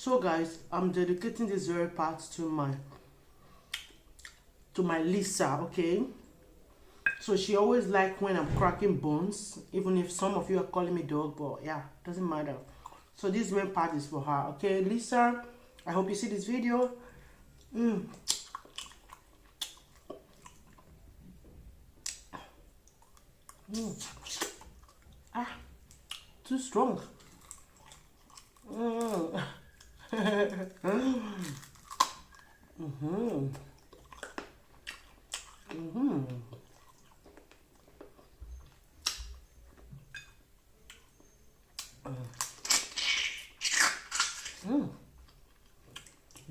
So guys, I'm dedicating this very part to my Lisa, okay? So she always like when I'm cracking bones, even if some of you are calling me dog, but yeah, doesn't matter. So this main part is for her, okay? Lisa, I hope you see this video. Too strong.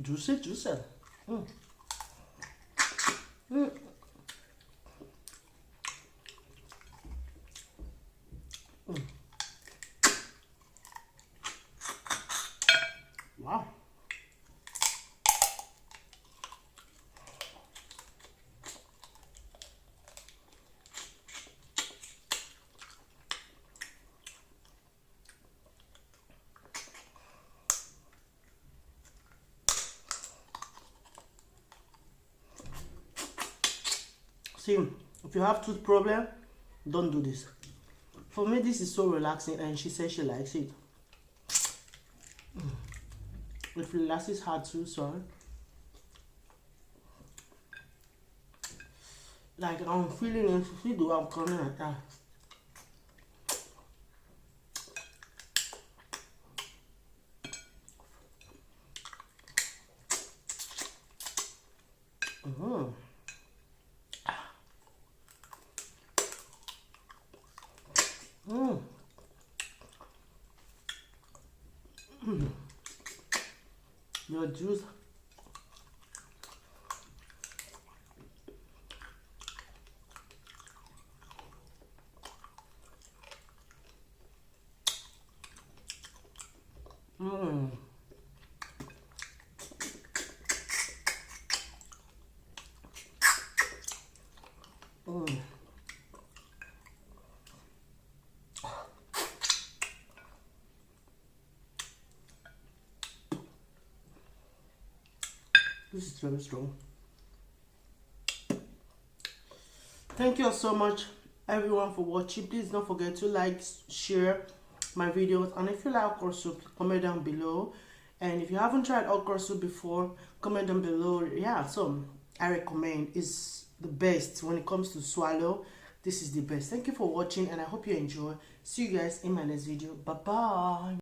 Juicy, juicy. Wow. See, if you have tooth problem, don't do this. For me, this is so relaxing, and she says she likes it. It relaxes her too, sorry. Like I'm feeling it. See the way I'm coming like that. Your juice. This is very strong. Thank you all so much, everyone, for watching. Please don't forget to like, share my videos, and if you like okra soup, comment down below. And if you haven't tried okra soup before, comment down below. Yeah, so I recommend. It's the best when it comes to swallow. This is the best. Thank you for watching, and I hope you enjoy. See you guys in my next video. Bye bye.